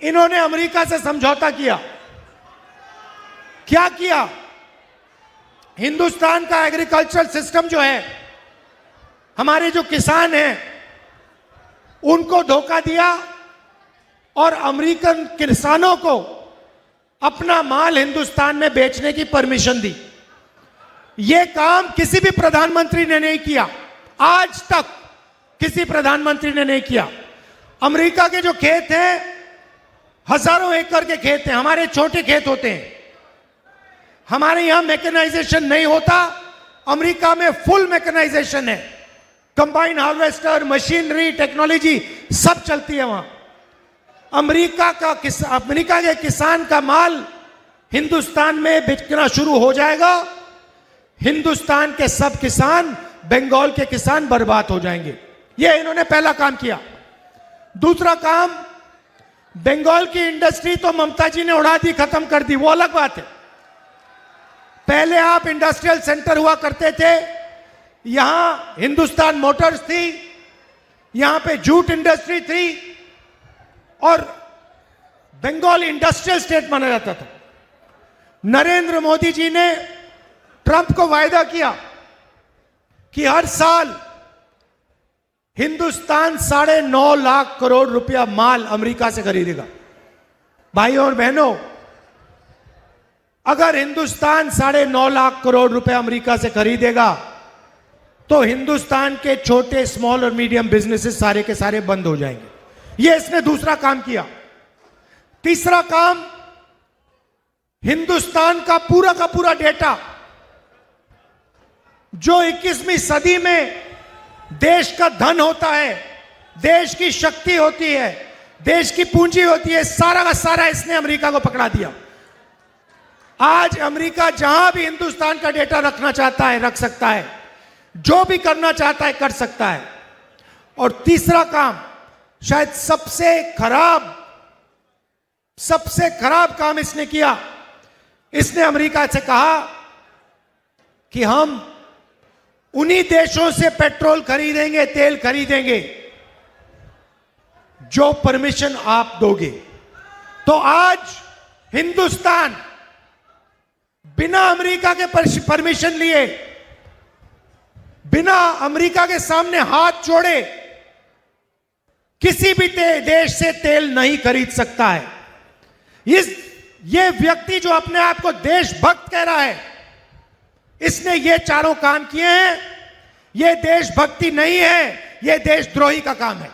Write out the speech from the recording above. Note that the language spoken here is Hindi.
इन्होंने अमेरिका से समझौता किया। क्या किया? हिंदुस्तान का एग्रीकल्चरल सिस्टम जो है, हमारे जो किसान हैं उनको धोखा दिया और अमेरिकन किसानों को अपना माल हिंदुस्तान में बेचने की परमिशन दी। यह काम किसी भी प्रधानमंत्री ने नहीं किया, आज तक किसी प्रधानमंत्री ने नहीं किया। अमेरिका के जो खेत हैं हजारों एकड़ के खेत हैं, हमारे छोटे खेत होते हैं। हमारे यहां मैकेनाइजेशन नहीं होता, अमेरिका में फुल मैकेनाइजेशन है, कंबाइन हार्वेस्टर, मशीनरी, टेक्नोलॉजी सब चलती है वहां। अमेरिका के किसान का माल हिंदुस्तान में बिकना शुरू हो जाएगा, हिंदुस्तान के सब किसान, बंगाल के किसान बर्बाद हो जाएंगे। यह इन्होंने पहला काम किया। दूसरा काम, बंगाल की इंडस्ट्री तो ममता जी ने उड़ा दी, खत्म कर दी, वो अलग बात है। पहले आप इंडस्ट्रियल सेंटर हुआ करते थे, यहां हिंदुस्तान मोटर्स थी, यहां पे जूट इंडस्ट्री थी और बंगाल इंडस्ट्रियल स्टेट माना जाता था। नरेंद्र मोदी जी ने ट्रंप को वायदा किया कि हर साल हिंदुस्तान 9.5 लाख करोड़ रुपया माल अमेरिका से खरीदेगा। भाइयों और बहनों, अगर हिंदुस्तान 9.5 लाख करोड़ रुपया अमेरिका से खरीदेगा तो हिंदुस्तान के छोटे स्मॉल और मीडियम बिजनेसेस सारे के सारे बंद हो जाएंगे। यह इसने दूसरा काम किया। तीसरा काम, हिंदुस्तान का पूरा डेटा जो 21वीं सदी में देश का धन होता है, देश की शक्ति होती है, देश की पूंजी होती है, सारा का सारा इसने अमेरिका को पकड़ा दिया। आज अमेरिका जहां भी हिंदुस्तान का डेटा रखना चाहता है रख सकता है, जो भी करना चाहता है कर सकता है। और तीसरा काम, शायद सबसे खराब काम इसने किया। इसने अमेरिका से कहा कि हम उन्हीं देशों से पेट्रोल खरीदेंगे, तेल खरीदेंगे जो परमिशन आप दोगे। तो आज हिंदुस्तान बिना अमेरिका के परमिशन लिए, बिना अमेरिका के सामने हाथ जोड़े किसी भी देश से तेल नहीं खरीद सकता है। ये व्यक्ति जो अपने आप को देशभक्त कह रहा है, इसने ये चारों काम किए हैं। ये देशभक्ति नहीं है, ये देशद्रोही का काम है।